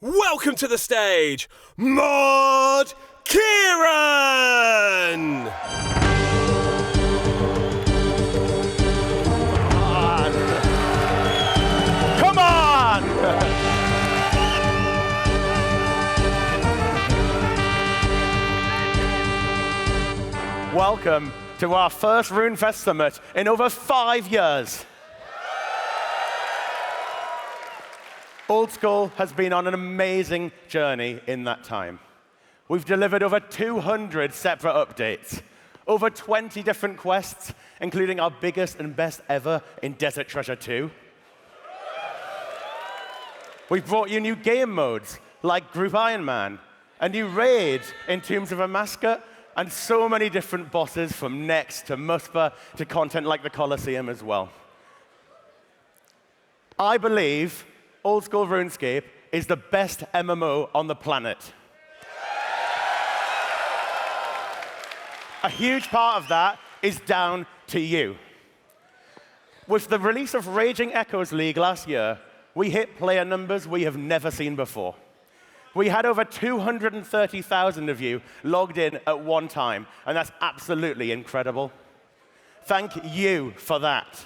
Welcome to the stage, Mod Kieran! Come on! Welcome to our first RuneFest Summit in over 5 years. Old School has been on an amazing journey in that time. We've delivered over 200 separate updates, over 20 different quests, including our biggest and best ever in Desert Treasure 2. We've brought you new game modes like Group Iron Man, a new raid in Tombs of Amaska, and so many different bosses from Next to Muspa to content like the Colosseum as well. I believe Old School RuneScape is the best MMO on the planet. A huge part of that is down to you. With the release of Raging Echoes League last year, we hit player numbers we have never seen before. We had over 230,000 of you logged in at one time, and that's absolutely incredible. Thank you for that.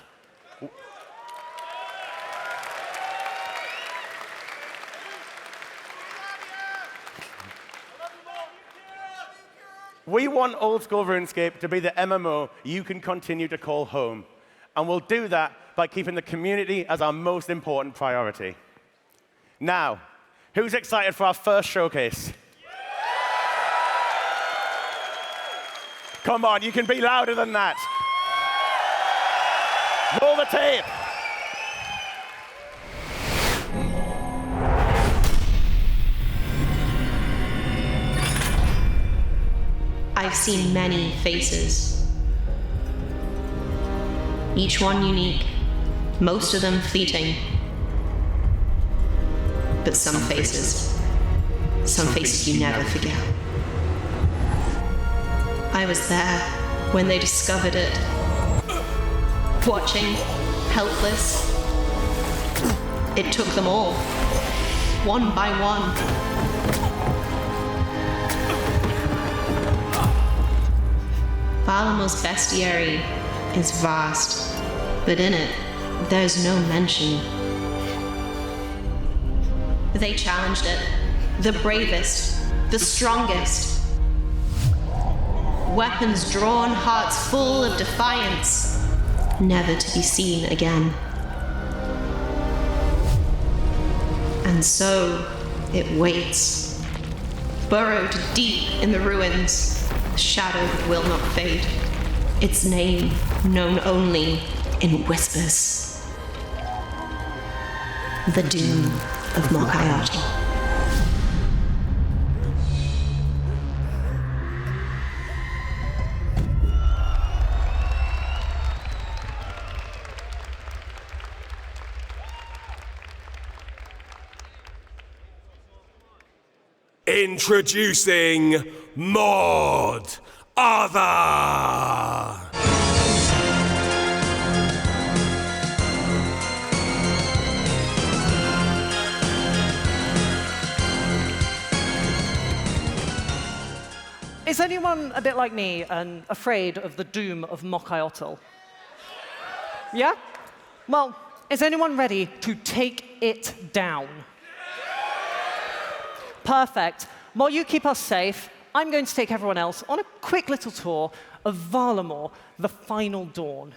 We want Old School RuneScape to be the MMO you can continue to call home, and we'll do that by keeping the community as our most important priority. Now, who's excited for our first showcase? Come on, you can be louder than that. Roll the tape. I've seen many faces, each one unique, most of them fleeting. But some faces you never forget. I was there when they discovered it, watching, helpless. It took them all, one by one. Varlamore's bestiary is vast, but in it, there's no mention. They challenged it, the bravest, the strongest. Weapons drawn, hearts full of defiance, never to be seen again. And so, it waits, burrowed deep in the ruins, a shadow that will not fade, its name known only in whispers. The Doom of Mokayati. Introducing Mod Other. Is anyone a bit like me and afraid of the doom of Mokayotl? Yeah? Well, is anyone ready to take it down? Perfect. While you keep us safe, I'm going to take everyone else on a quick little tour of Varlamore, the Final Dawn.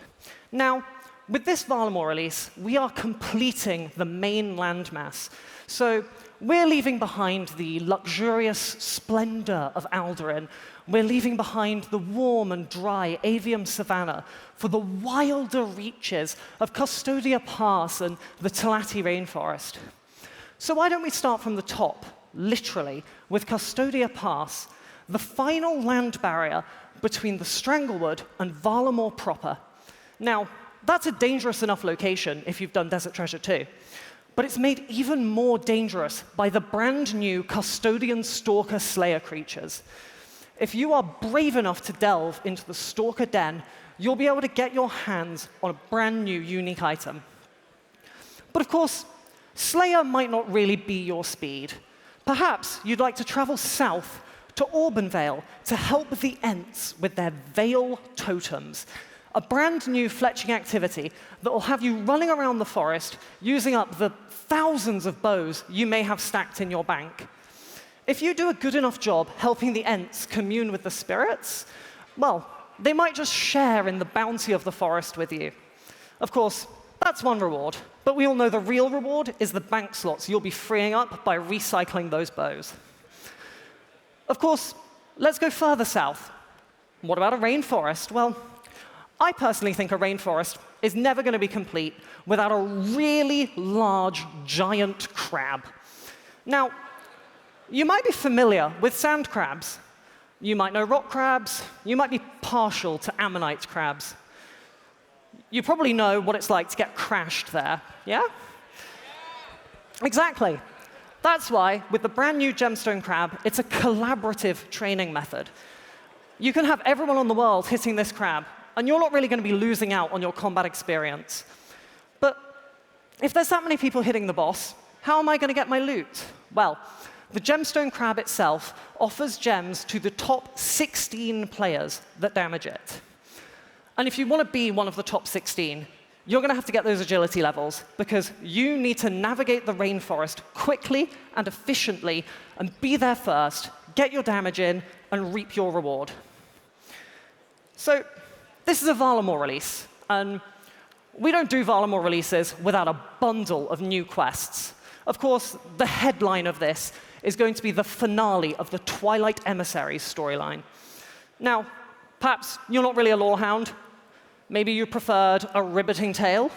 Now, with this Varlamore release, we are completing the main landmass. So we're leaving behind the luxurious splendor of Alduin. We're leaving behind the warm and dry Avium Savannah for the wilder reaches of Custodia Pass and the Talati Rainforest. So why don't we start from the top, literally, with Custodia Pass, the final land barrier between the Stranglewood and Varlamore proper. Now, that's a dangerous enough location if you've done Desert Treasure 2. But it's made even more dangerous by the brand new Custodian Stalker Slayer creatures. If you are brave enough to delve into the Stalker Den, you'll be able to get your hands on a brand new unique item. But of course, Slayer might not really be your speed. Perhaps you'd like to travel south to Auburn to help the Ents with their Veil Totems, a brand new fletching activity that will have you running around the forest using up the thousands of bows you may have stacked in your bank. If you do a good enough job helping the Ents commune with the spirits, well, they might just share in the bounty of the forest with you. Of course, that's one reward, but we all know the real reward is the bank slots you'll be freeing up by recycling those bows. Of course, let's go further south. What about a rainforest? Well, I personally think a rainforest is never going to be complete without a really large, giant crab. Now, you might be familiar with sand crabs. You might know rock crabs. You might be partial to ammonite crabs. You probably know what it's like to get crashed there, yeah? Exactly. That's why, with the brand new gemstone crab, it's a collaborative training method. You can have everyone in the world hitting this crab, and you're not really going to be losing out on your combat experience. But if there's that many people hitting the boss, how am I going to get my loot? Well, the gemstone crab itself offers gems to the top 16 players that damage it. And if you want to be one of the top 16, you're going to have to get those agility levels, because you need to navigate the rainforest quickly and efficiently and be there first, get your damage in, and reap your reward. So this is a Varlamore release, and we don't do Varlamore releases without a bundle of new quests. Of course, the headline of this is going to be the finale of the Twilight Emissaries storyline. Now, perhaps you're not really a lorehound. Maybe you preferred a riveting tale.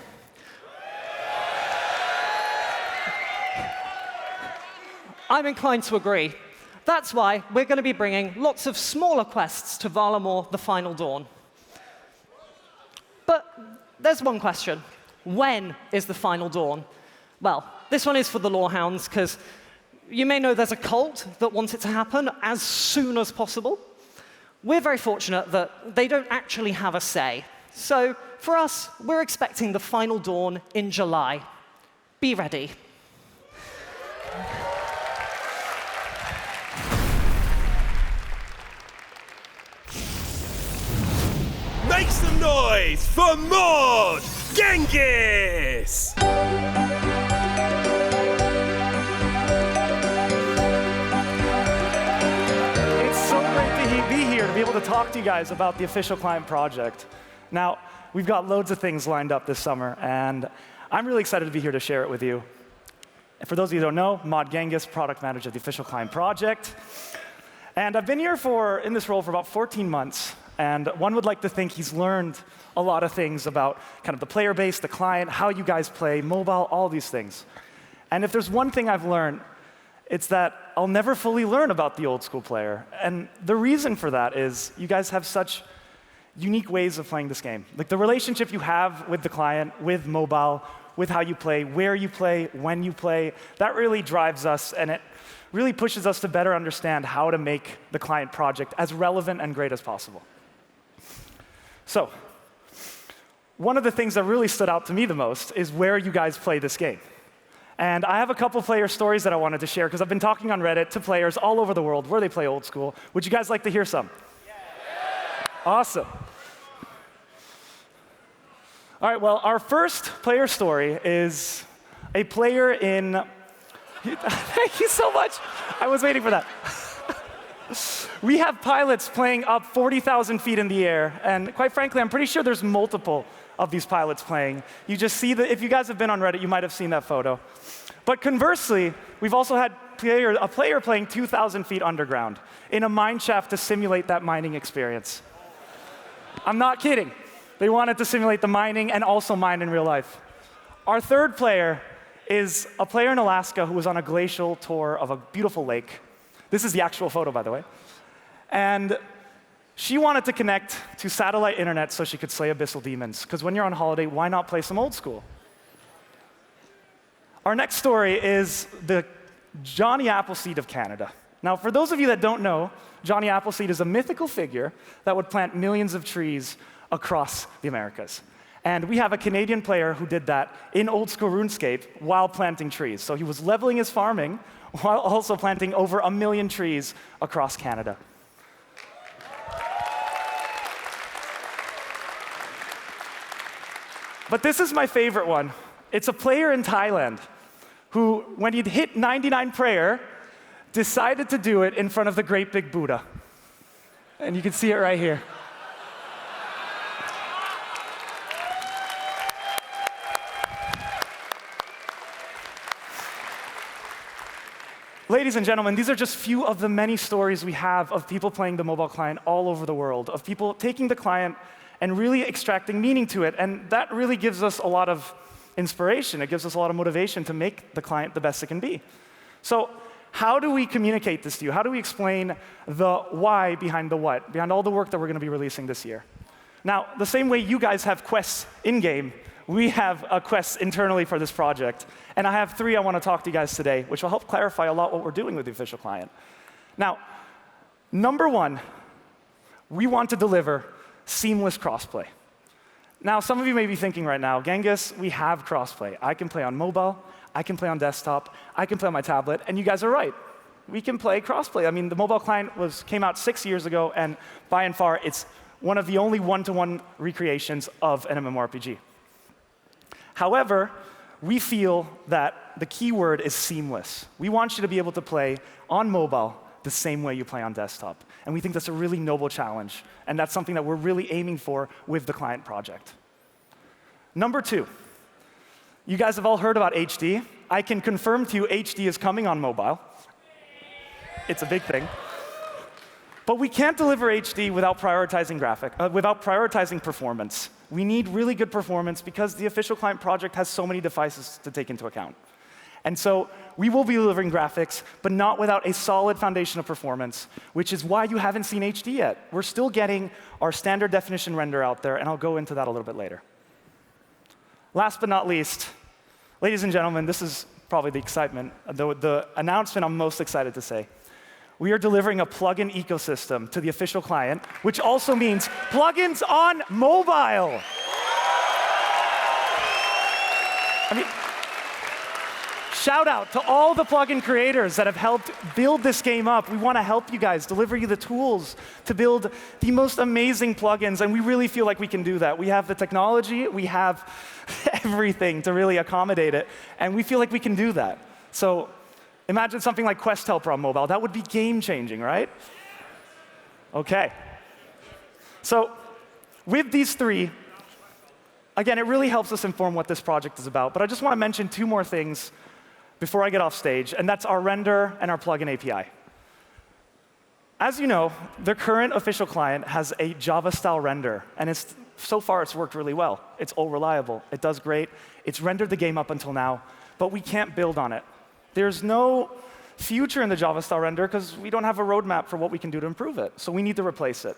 I'm inclined to agree. That's why we're going to be bringing lots of smaller quests to Varlamore: The Final Dawn. But there's one question. When is the Final Dawn? Well, this one is for the lorehounds, because you may know there's a cult that wants it to happen as soon as possible. We're very fortunate that they don't actually have a say. So for us, we're expecting the Final Dawn in July. Be ready. Make some noise for Maud Genghis! It's so great to be here to be able to talk to you guys about the official client project. Now, we've got loads of things lined up this summer, and I'm really excited to be here to share it with you. And for those of you who don't know, Maud Genghis, product manager of the official client project. And I've been here in this role for about 14 months, and one would like to think he's learned a lot of things about kind of the player base, the client, how you guys play, mobile, all these things. And if there's one thing I've learned, it's that I'll never fully learn about the old school player. And the reason for that is you guys have such unique ways of playing this game. Like the relationship you have with the client, with mobile, with how you play, where you play, when you play, that really drives us, and it really pushes us to better understand how to make the client project as relevant and great as possible. So, one of the things that really stood out to me the most is where you guys play this game. And I have a couple player stories that I wanted to share, because I've been talking on Reddit to players all over the world where they play Old School. Would you guys like to hear some? Awesome. All right, well, our first player story is a player in... Thank you so much. I was waiting for that. We have pilots playing up 40,000 feet in the air, and quite frankly, I'm pretty sure there's multiple of these pilots playing. You just see if you guys have been on Reddit, you might have seen that photo. But conversely, we've also had a player playing 2,000 feet underground in a mine shaft to simulate that mining experience. I'm not kidding. They wanted to simulate the mining and also mine in real life. Our third player is a player in Alaska who was on a glacial tour of a beautiful lake. This is the actual photo, by the way. And she wanted to connect to satellite internet so she could slay abyssal demons. Because when you're on holiday, why not play some Old School? Our next story is the Johnny Appleseed of Canada. Now, for those of you that don't know, Johnny Appleseed is a mythical figure that would plant millions of trees across the Americas. And we have a Canadian player who did that in Old School RuneScape while planting trees. So he was leveling his farming while also planting over 1 million trees across Canada. But this is my favorite one. It's a player in Thailand who, when he'd hit 99 prayer, decided to do it in front of the great big Buddha. And you can see it right here. Ladies and gentlemen, these are just few of the many stories we have of people playing the mobile client all over the world, of people taking the client and really extracting meaning to it. And that really gives us a lot of inspiration. It gives us a lot of motivation to make the client the best it can be. So how do we communicate this to you? How do we explain the why behind the what, behind all the work that we're going to be releasing this year? Now, the same way you guys have quests in-game, we have quests internally for this project. And I have 3 I want to talk to you guys today, which will help clarify a lot what we're doing with the official client. Now, number 1, we want to deliver seamless crossplay. Now, some of you may be thinking right now, Genghis, we have crossplay. I can play on mobile, I can play on desktop, I can play on my tablet, and you guys are right. We can play crossplay. I mean, the mobile client came out 6 years ago, and by and far, it's one of the only one-to-one recreations of an MMORPG. However, we feel that the key word is seamless. We want you to be able to play on mobile the same way you play on desktop. And we think that's a really noble challenge. And that's something that we're really aiming for with the client project. Number 2, you guys have all heard about HD. I can confirm to you HD is coming on mobile. It's a big thing. But we can't deliver HD without prioritizing performance. We need really good performance because the official client project has so many devices to take into account. And so we will be delivering graphics, but not without a solid foundation of performance, which is why you haven't seen HD yet. We're still getting our standard definition render out there, and I'll go into that a little bit later. Last but not least, ladies and gentlemen, this is probably the excitement, the announcement I'm most excited to say. We are delivering a plugin ecosystem to the official client, which also means plugins on mobile. I mean, shout out to all the plugin creators that have helped build this game up. We want to help you guys, deliver you the tools to build the most amazing plugins, and we really feel like we can do that. We have the technology, we have everything to really accommodate it, and we feel like we can do that. So imagine something like Quest Helper on mobile. That would be game-changing, right? OK. So with these 3, again, it really helps us inform what this project is about. But I just want to mention 2 more things before I get off stage, and that's our render and our plugin API. As you know, the current official client has a Java-style render, and so far it's worked really well. It's all reliable. It does great. It's rendered the game up until now, but we can't build on it. There's no future in the Java-style render because we don't have a roadmap for what we can do to improve it, so we need to replace it.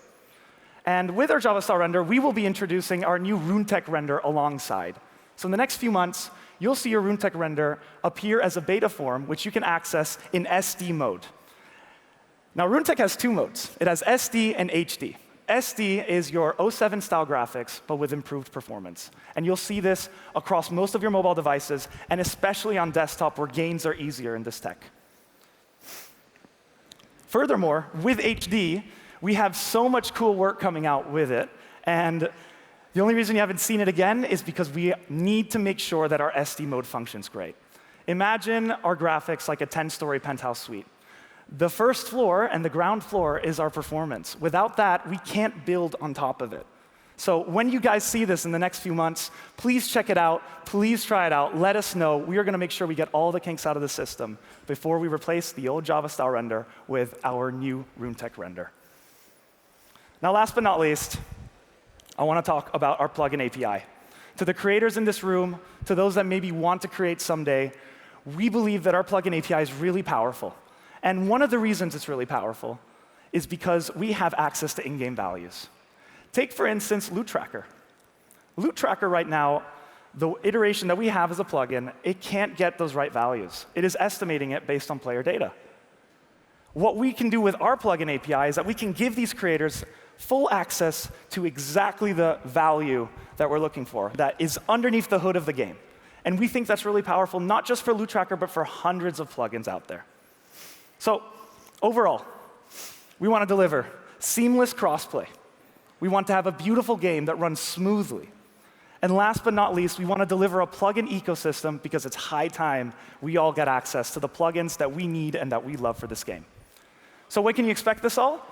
And with our Java-style render, we will be introducing our new RuneTech render alongside. So in the next few months, you'll see your RuneTech render appear as a beta form, which you can access in SD mode. Now, RuneTech has 2 modes. It has SD and HD. SD is your 07 style graphics, but with improved performance. And you'll see this across most of your mobile devices, and especially on desktop, where gains are easier in this tech. Furthermore, with HD, we have so much cool work coming out with it. And the only reason you haven't seen it again is because we need to make sure that our SD mode functions great. Imagine our graphics like a 10-story penthouse suite. The first floor and the ground floor is our performance. Without that, we can't build on top of it. So when you guys see this in the next few months, please check it out. Please try it out. Let us know. We are going to make sure we get all the kinks out of the system before we replace the old Java-style render with our new RuneTech render. Now, last but not least, I want to talk about our plugin API. To the creators in this room, to those that maybe want to create someday, we believe that our plugin API is really powerful. And one of the reasons it's really powerful is because we have access to in-game values. Take, for instance, Loot Tracker. Loot Tracker right now, the iteration that we have as a plugin, it can't get those right values. It is estimating it based on player data. What we can do with our plugin API is that we can give these creators full access to exactly the value that we're looking for that is underneath the hood of the game. And we think that's really powerful, not just for Loot Tracker, but for hundreds of plugins out there. So overall, we want to deliver seamless crossplay. We want to have a beautiful game that runs smoothly. And last but not least, we want to deliver a plugin ecosystem because it's high time we all get access to the plugins that we need and that we love for this game. So when can you expect this all?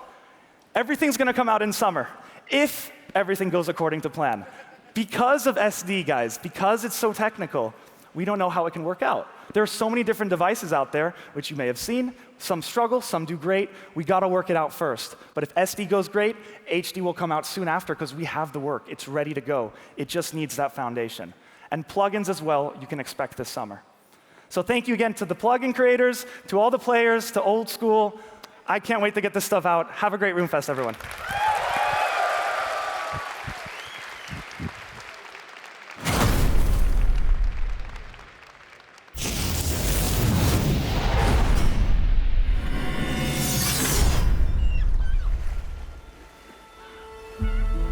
Everything's going to come out in summer, if everything goes according to plan. Because of SD, guys, because it's so technical, we don't know how it can work out. There are so many different devices out there, which you may have seen. Some struggle, some do great. We got to work it out first. But if SD goes great, HD will come out soon after because we have the work. It's ready to go. It just needs that foundation. And plugins as well, you can expect this summer. So thank you again to the plugin creators, to all the players, to Old School. I can't wait to get this stuff out. Have a great RuneFest, everyone.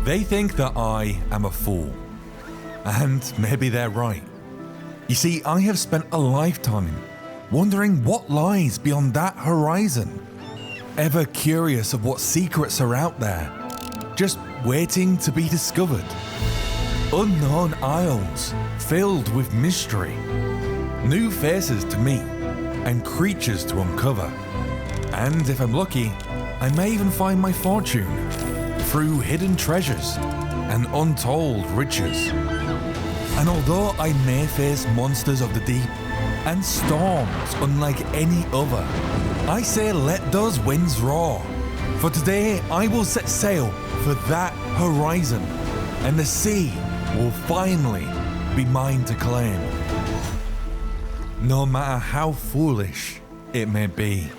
They think that I am a fool. And maybe they're right. You see, I have spent a lifetime wondering what lies beyond that horizon. Ever curious of what secrets are out there, just waiting to be discovered. Unknown isles filled with mystery. New faces to meet and creatures to uncover. And if I'm lucky, I may even find my fortune through hidden treasures and untold riches. And although I may face monsters of the deep and storms unlike any other, I say let those winds roar. For today I will set sail for that horizon, and the sea will finally be mine to claim. No matter how foolish it may be.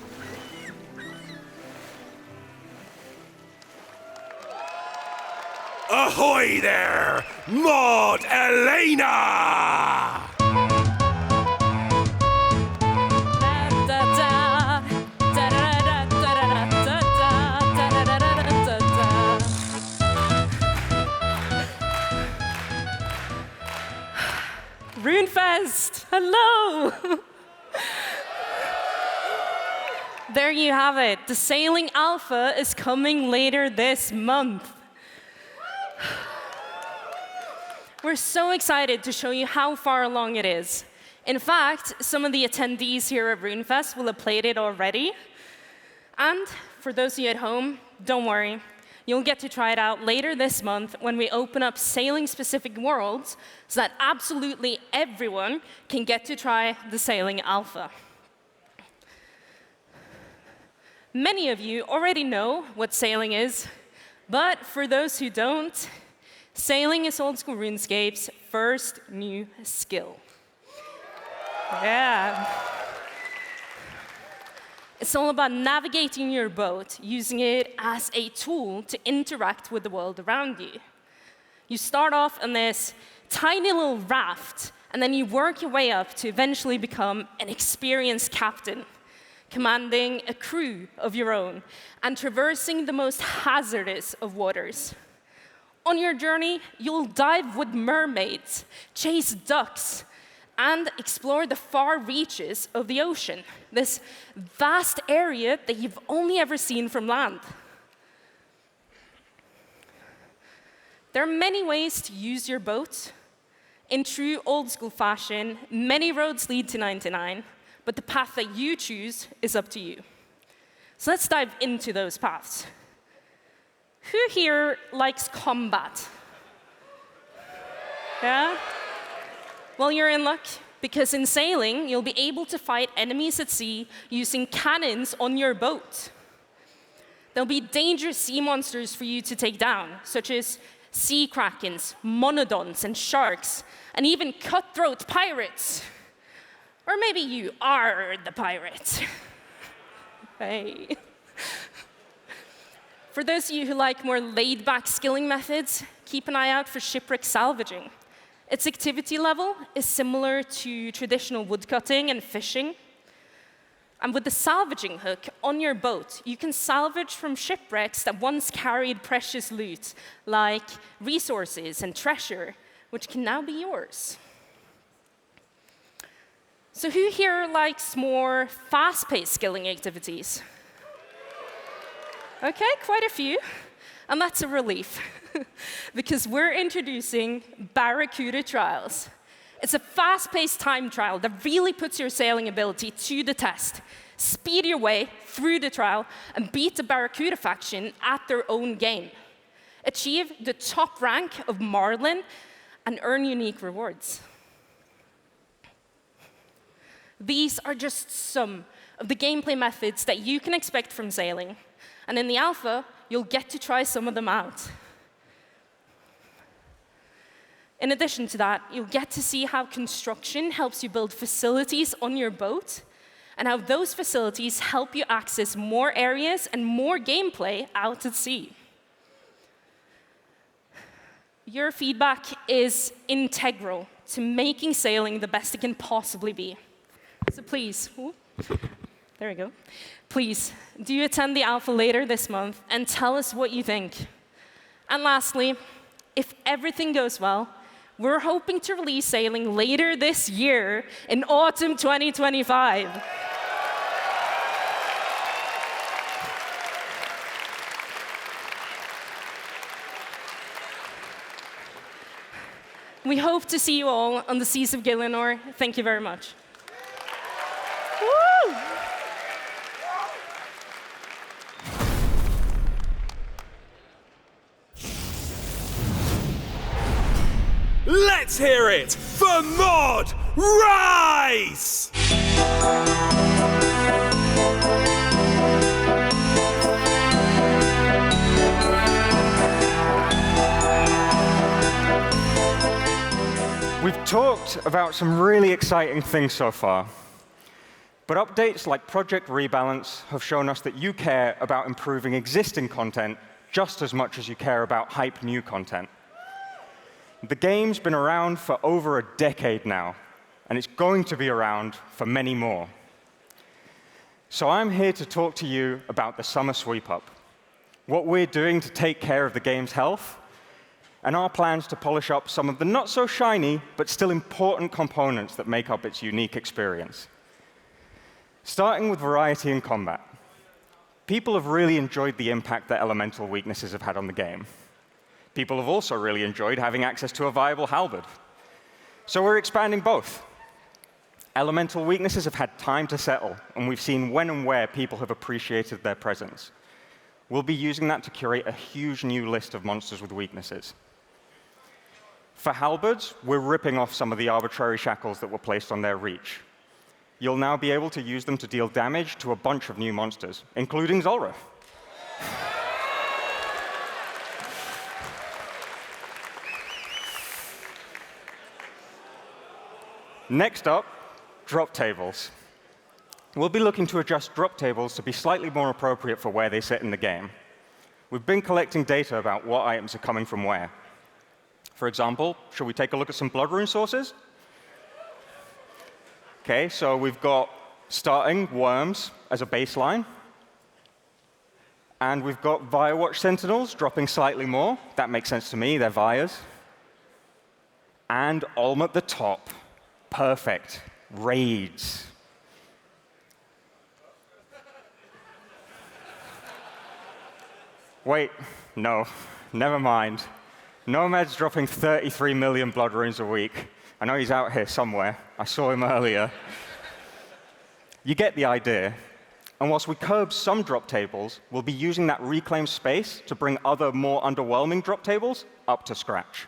Ahoy there, Maud Elena! RuneFest! Hello! There you have it. The Sailing Alpha is coming later this month. We're so excited to show you how far along it is. In fact, some of the attendees here at RuneFest will have played it already. And for those of you at home, don't worry. You'll get to try it out later this month when we open up sailing-specific worlds so that absolutely everyone can get to try the Sailing Alpha. Many of you already know what sailing is, but for those who don't, sailing is Old School RuneScape's first new skill. Yeah. It's all about navigating your boat, using it as a tool to interact with the world around you. You start off on this tiny little raft, and then you work your way up to eventually become an experienced captain, commanding a crew of your own, and traversing the most hazardous of waters. On your journey, you'll dive with mermaids, chase ducks, and explore the far reaches of the ocean, this vast area that you've only ever seen from land. There are many ways to use your boat. In true old school fashion, many roads lead to 99, but the path that you choose is up to you. So let's dive into those paths. Who here likes combat? Yeah? Well, you're in luck, because in sailing, you'll be able to fight enemies at sea using cannons on your boat. There'll be dangerous sea monsters for you to take down, such as sea krakens, monodons, and sharks, and even cutthroat pirates. Or maybe you are the pirate. Hey. For those of you who like more laid-back skilling methods, keep an eye out for shipwreck salvaging. Its activity level is similar to traditional woodcutting and fishing. And with the salvaging hook on your boat, you can salvage from shipwrecks that once carried precious loot, like resources and treasure, which can now be yours. So who here likes more fast-paced skilling activities? OK, quite a few. And that's a relief, because we're introducing Barracuda Trials. It's a fast-paced time trial that really puts your sailing ability to the test. Speed your way through the trial and beat the Barracuda faction at their own game. Achieve the top rank of Marlin and earn unique rewards. These are just some of the gameplay methods that you can expect from sailing. And in the alpha, you'll get to try some of them out. In addition to that, you'll get to see how construction helps you build facilities on your boat, and how those facilities help you access more areas and more gameplay out at sea. Your feedback is integral to making sailing the best it can possibly be. So please, there we go. Please, do you attend the alpha later this month and tell us what you think? And lastly, if everything goes well, we're hoping to release sailing later this year in autumn 2025. We hope to see you all on the seas of Gillinor. Thank you very much. Woo! Let's hear it for Mod Rise! We've talked about some really exciting things so far, but updates like Project Rebalance have shown us that you care about improving existing content just as much as you care about hype new content. The game's been around for over a decade now, and it's going to be around for many more. So I'm here to talk to you about the Summer Sweep-Up, what we're doing to take care of the game's health, and our plans to polish up some of the not-so-shiny, but still important components that make up its unique experience. Starting with variety in combat. People have really enjoyed the impact that elemental weaknesses have had on the game. People have also really enjoyed having access to a viable halberd. So we're expanding both. Elemental weaknesses have had time to settle, and we've seen when and where people have appreciated their presence. We'll be using that to curate a huge new list of monsters with weaknesses. For halberds, we're ripping off some of the arbitrary shackles that were placed on their reach. You'll now be able to use them to deal damage to a bunch of new monsters, including Zulrah. Next up, drop tables. We'll be looking to adjust drop tables to be slightly more appropriate for where they sit in the game. We've been collecting data about what items are coming from where. For example, should we take a look at some blood rune sources? OK, so we've got starting worms as a baseline. And we've got Firewatch Sentinels dropping slightly more. That makes sense to me. They're Vias. And Olm at the top. Perfect. Raids. Wait, no, never mind. Nomad's dropping 33 million blood runes a week. I know he's out here somewhere. I saw him earlier. You get the idea. And whilst we curb some drop tables, we'll be using that reclaimed space to bring other, more underwhelming drop tables up to scratch.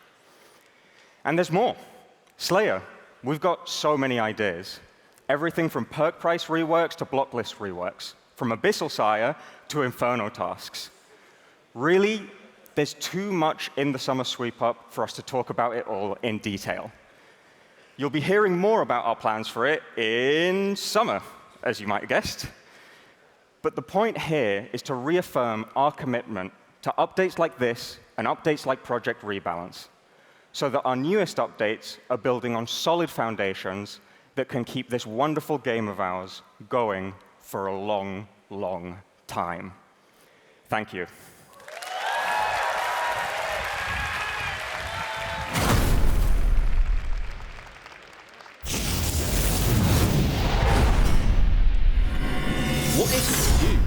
And there's more. Slayer. We've got so many ideas. Everything from perk price reworks to block list reworks, from Abyssal Sire to Inferno tasks. Really, there's too much in the Summer Sweep-Up for us to talk about it all in detail. You'll be hearing more about our plans for it in summer, as you might have guessed. But the point here is to reaffirm our commitment to updates like this and updates like Project Rebalance, so that our newest updates are building on solid foundations that can keep this wonderful game of ours going for a long, long time. Thank you. What if you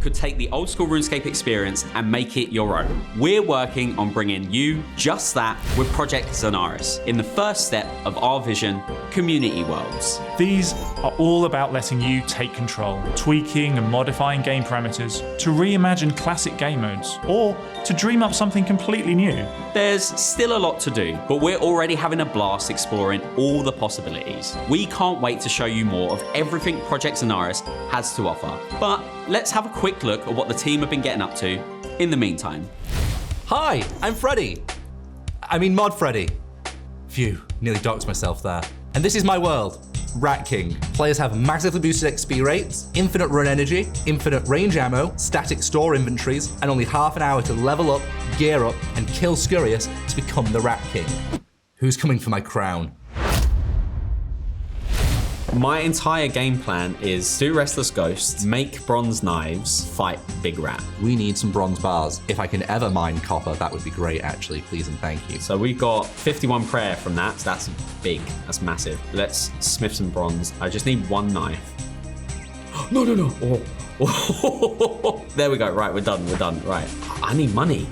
could take the Old School RuneScape experience and make it your own? We're working on bringing you just that with Project Zanaris in the first step of our vision, Community Worlds. These are all about letting you take control, tweaking and modifying game parameters to reimagine classic game modes, or to dream up something completely new. There's still a lot to do, but we're already having a blast exploring all the possibilities. We can't wait to show you more of everything Project Zanaris has to offer. But let's have a quick look at what the team have been getting up to in the meantime. Hi, I'm Freddy. Mod Freddy. Phew, nearly doxed myself there. And this is my world, Rat King. Players have massively boosted XP rates, infinite run energy, infinite range ammo, static store inventories, and only half an hour to level up, gear up, and kill Scurious to become the Rat King. Who's coming for my crown? My entire game plan is do Restless Ghost, make bronze knives, fight Big Rat. We need some bronze bars. If I can ever mine copper, that would be great, actually. Please and thank you. So we got 51 prayer from that, so that's big, that's massive. Let's smith some bronze. I just need one knife. No. Oh. There we go, right, we're done, right. I need money.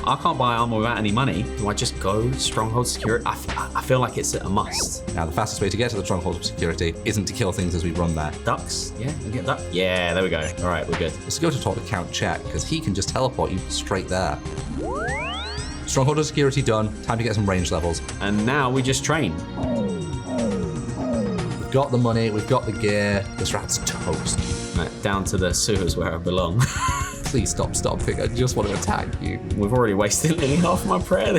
I can't buy armor without any money. Do I just go Stronghold Security? I feel like it's a must. Now, the fastest way to get to the Stronghold of Security isn't to kill things as we run there. Ducks? Yeah, you get that? Yeah, there we go. All right, we're good. Let's go to talk to Count Chet, because he can just teleport you straight there. Stronghold of Security done. Time to get some range levels. And now we just train. We've got the money, we've got the gear. This rat's toast. Right, down to the sewers where I belong. Please stop stomping. I just want to attack you. We've already wasted nearly half my prayer.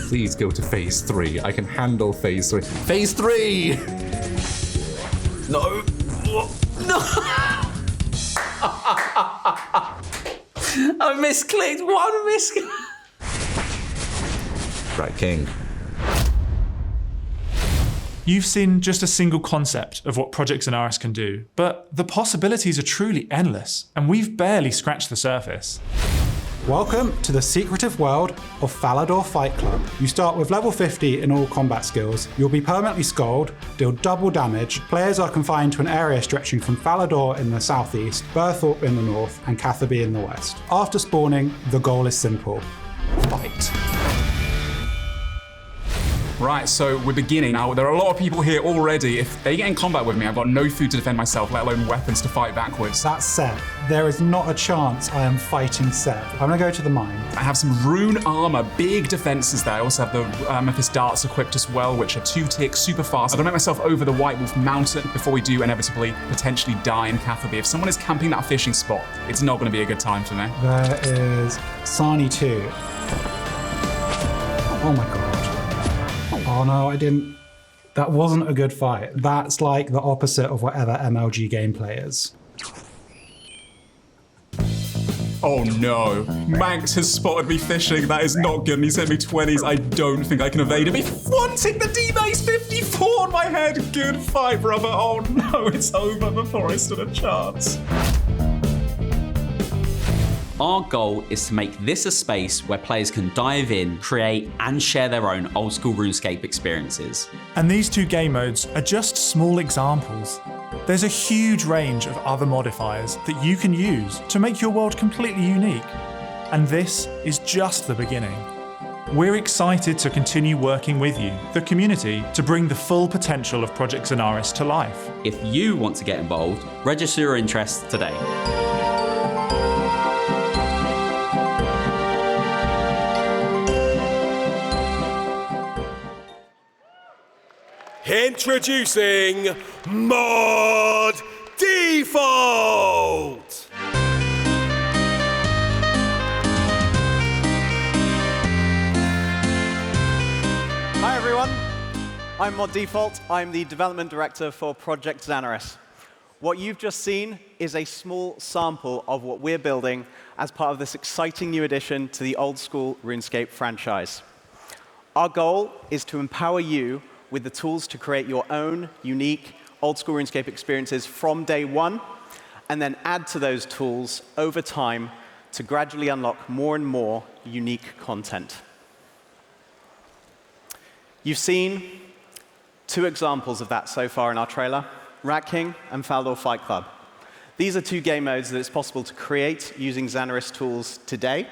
Please go to phase 3. I can handle phase 3. Phase 3! No. No! I misclicked. One misclick. Right, King. You've seen just a single concept of what Project Zanaris can do, but the possibilities are truly endless, and we've barely scratched the surface. Welcome to the secretive world of Falador Fight Club. You start with level 50 in all combat skills. You'll be permanently skulled, deal double damage. Players are confined to an area stretching from Falador in the southeast, Burthorpe in the north, and Catherby in the west. After spawning, the goal is simple: fight. Right, so we're beginning. Now, there are a lot of people here already. If they get in combat with me, I've got no food to defend myself, let alone weapons to fight backwards. That's Seb. There is not a chance I am fighting Seb. I'm gonna go to the mine. I have some rune armor, big defenses there. I also have the Amethyst darts equipped as well, which are 2 ticks, super fast. I'm gonna make myself over the White Wolf Mountain before we do inevitably potentially die in Catherby. If someone is camping that fishing spot, it's not gonna be a good time for me. There is Sani 2. Oh my god. Oh no, I didn't. That wasn't a good fight. That's like the opposite of whatever MLG gameplay is. Oh no, Manx has spotted me fishing. That is not good, and he sent me 20s. I don't think I can evade him. He's wanting the D-base 54 on my head. Good fight, brother. Oh no, it's over before I stood a chance. Our goal is to make this a space where players can dive in, create, and share their own Old School RuneScape experiences. And these 2 game modes are just small examples. There's a huge range of other modifiers that you can use to make your world completely unique. And this is just the beginning. We're excited to continue working with you, the community, to bring the full potential of Project Zanaris to life. If you want to get involved, register your interest today. Introducing Mod Default! Hi everyone, I'm Mod Default. I'm the development director for Project Zanaris. What you've just seen is a small sample of what we're building as part of this exciting new addition to the Old School RuneScape franchise. Our goal is to empower you with the tools to create your own unique Old School RuneScape experiences from day one, and then add to those tools over time to gradually unlock more and more unique content. You've seen 2 examples of that so far in our trailer, Rat King and Falador Fight Club. These are 2 game modes that it's possible to create using Zanaris tools today,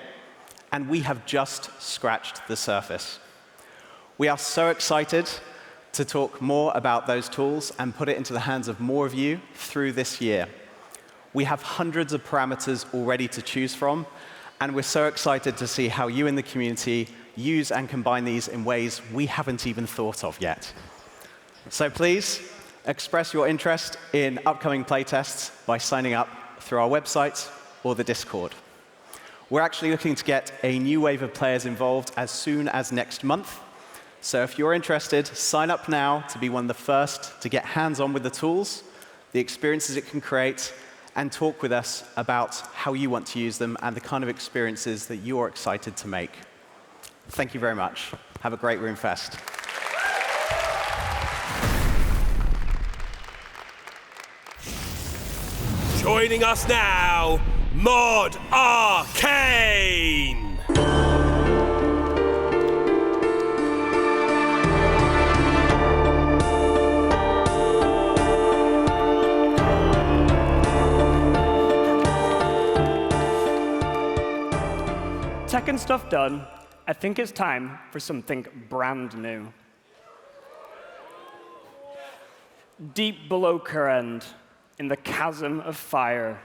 and we have just scratched the surface. We are so excited to talk more about those tools and put it into the hands of more of you through this year. We have hundreds of parameters already to choose from, and we're so excited to see how you in the community use and combine these in ways we haven't even thought of yet. So please, express your interest in upcoming playtests by signing up through our website or the Discord. We're actually looking to get a new wave of players involved as soon as next month. So if you're interested, sign up now to be one of the first to get hands-on with the tools, the experiences it can create, and talk with us about how you want to use them and the kind of experiences that you're excited to make. Thank you very much. Have a great RuneFest. Joining us now, Mod Arcane! Tech and stuff done. I think it's time for something brand new. Deep below Kurend, in the chasm of fire,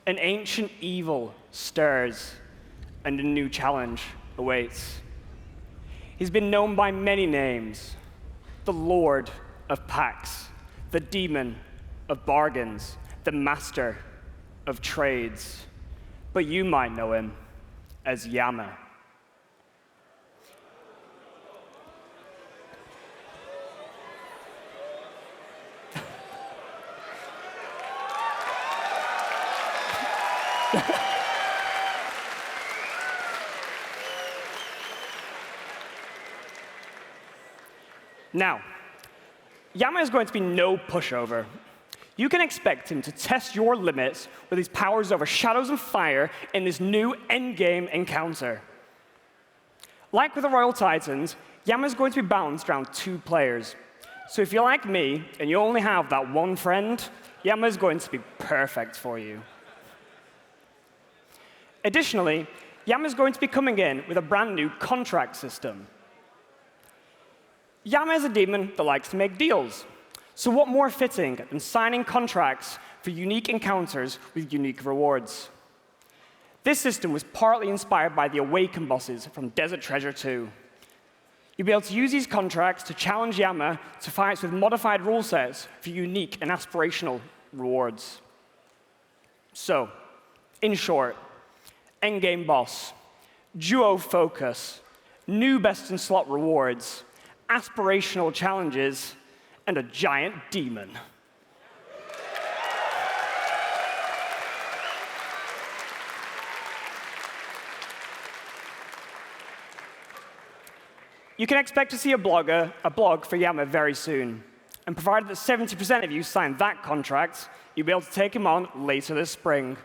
an ancient evil stirs, and a new challenge awaits. He's been known by many names: the Lord of Packs, the Demon of Bargains, the Master of Trades. But you might know him as Yama. Now, Yama is going to be no pushover. You can expect him to test your limits with his powers over shadows and fire in this new endgame encounter. Like with the Royal Titans, Yama is going to be balanced around 2 players. So if you're like me and you only have that one friend, Yama is going to be perfect for you. Additionally, Yama is going to be coming in with a brand new contract system. Yama is a demon that likes to make deals. So what more fitting than signing contracts for unique encounters with unique rewards? This system was partly inspired by the Awakened bosses from Desert Treasure 2. You'll be able to use these contracts to challenge Yama to fights with modified rule sets for unique and aspirational rewards. So, in short, endgame boss, duo focus, new best-in-slot rewards, aspirational challenges, and a giant demon. You can expect to see a blog for Yama very soon. And provided that 70% of you sign that contract, you'll be able to take him on later this spring.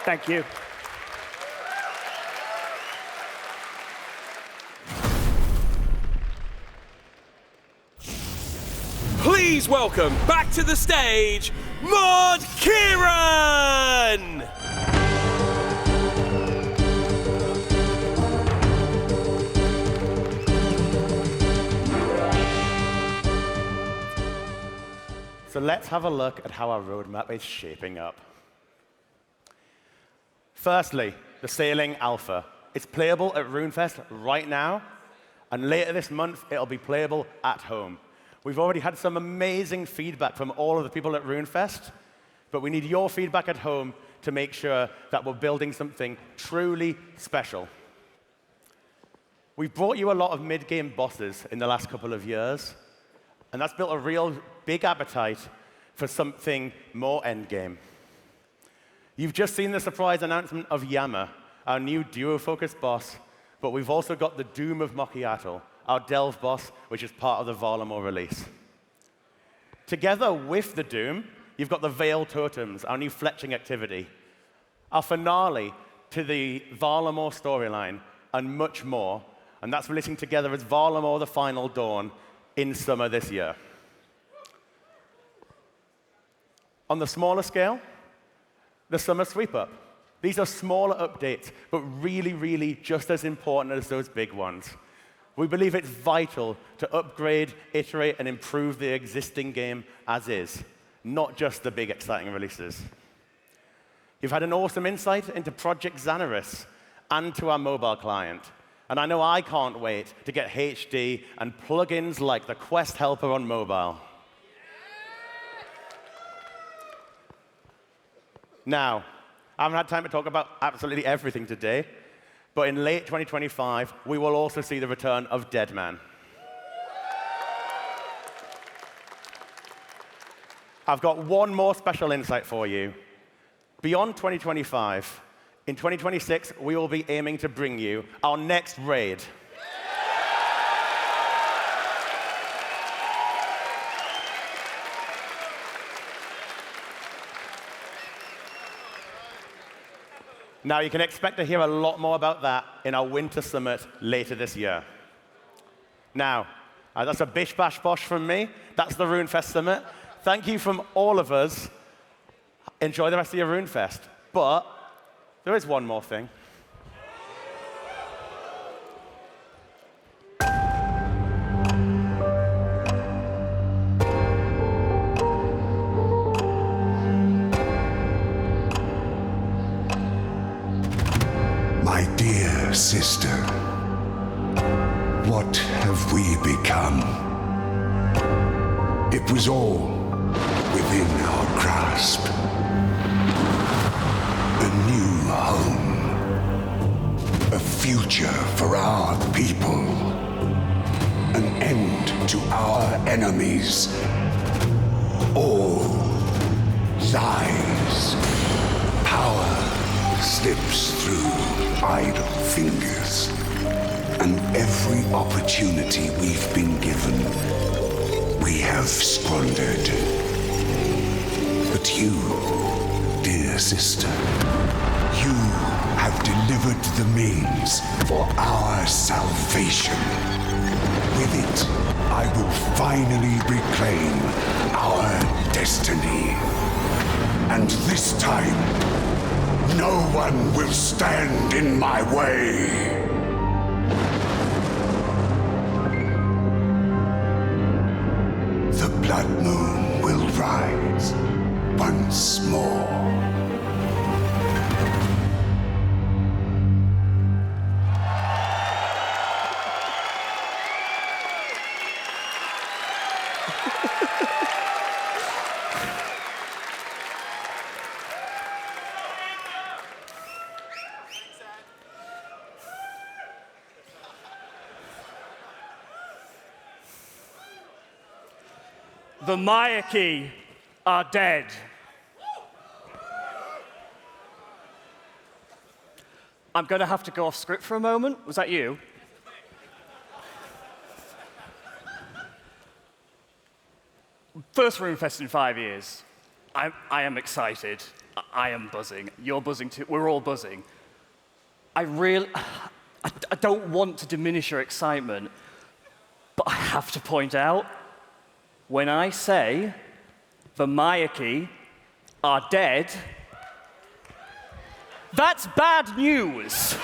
Thank you. Please welcome back to the stage, Mod Kieran! So let's have a look at how our roadmap is shaping up. Firstly, the Sailing Alpha. It's playable at RuneFest right now, and later this month, it'll be playable at home. We've already had some amazing feedback from all of the people at RuneFest, but we need your feedback at home to make sure that we're building something truly special. We've brought you a lot of mid-game bosses in the last couple of years, and that's built a real big appetite for something more endgame. You've just seen the surprise announcement of Yama, our new duo-focused boss, but we've also got the Doom of Mokiatl, our Delve boss, which is part of the Varlamore release. Together with the Doom, you've got the Veil Totems, our new fletching activity, our finale to the Varlamore storyline, and much more. And that's releasing together as Varlamore: The Final Dawn in summer this year. On the smaller scale, the Summer Sweep-Up. These are smaller updates, but really, really just as important as those big ones. We believe it's vital to upgrade, iterate, and improve the existing game as is, not just the big, exciting releases. You've had an awesome insight into Project Zanaris and to our mobile client. And I know I can't wait to get HD and plugins like the Quest Helper on mobile. Now, I haven't had time to talk about absolutely everything today, but in late 2025, we will also see the return of Deadman. I've got one more special insight for you. Beyond 2025, in 2026, we will be aiming to bring you our next raid. Now, you can expect to hear a lot more about that in our Winter Summit later this year. Now, that's a bish bash bosh from me. That's the RuneFest Summit. Thank you from all of us. Enjoy the rest of your RuneFest. But there is one more thing. My dear sister, what have we become? It was all within our grasp. A new home. A future for our people. An end to our enemies. All lies. Power slips through idle fingers. And every opportunity we've been given, we have squandered. But you, dear sister, you have delivered the means for our salvation. With it, I will finally reclaim our destiny. And this time, no one will stand in my way. The blood moon will rise once more. The Mayaki are dead. I'm going to have to go off script for a moment. Was that you? First RuneFest in 5 years. I am excited. I am buzzing. You're buzzing too. We're all buzzing. I don't want to diminish your excitement, but I have to point out, when I say the Mayaki are dead, that's bad news.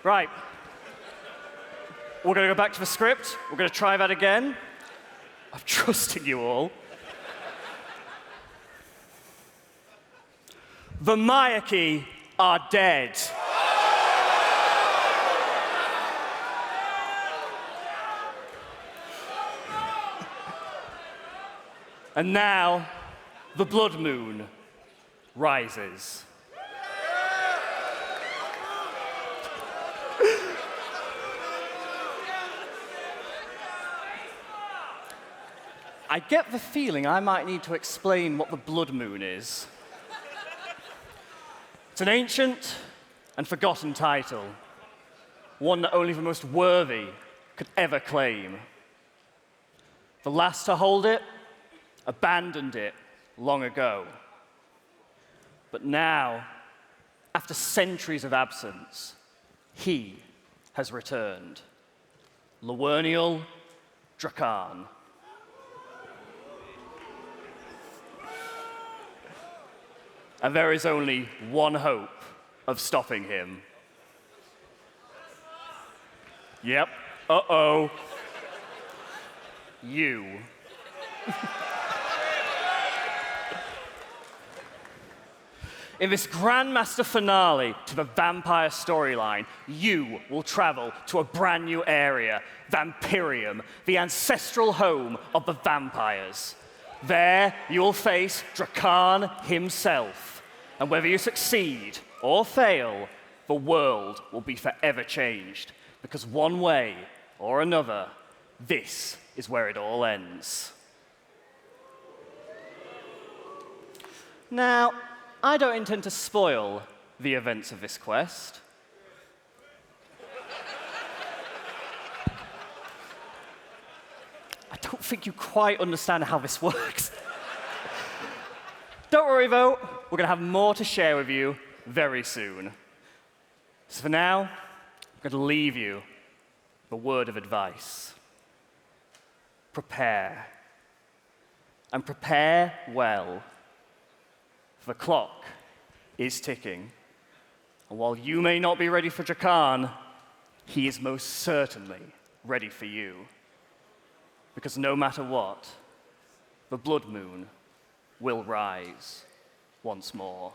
Right. We're going to go back to the script. We're going to try that again. I'm trusting you all. The Mayaki are dead. And now, the blood moon rises. I get the feeling I might need to explain what the blood moon is. It's an ancient and forgotten title. one that only the most worthy could ever claim. The last to hold it abandoned it long ago. But now, after centuries of absence, he has returned. Lawernial Drakan. And there is only one hope of stopping him. Yep. Uh-oh. You. In this Grandmaster finale to the vampire storyline, you will travel to a brand new area, Vampirium, the ancestral home of the vampires. There, you'll face Drakan himself. And whether you succeed or fail, the world will be forever changed. Because one way or another, this is where it all ends. Now, I don't intend to spoil the events of this quest. I don't think you quite understand how this works. Don't worry, though. We're going to have more to share with you very soon. So for now, I'm going to leave you with a word of advice. Prepare. And prepare well. The clock is ticking. And while you may not be ready for Drakan, he is most certainly ready for you. Because no matter what, the blood moon will rise once more.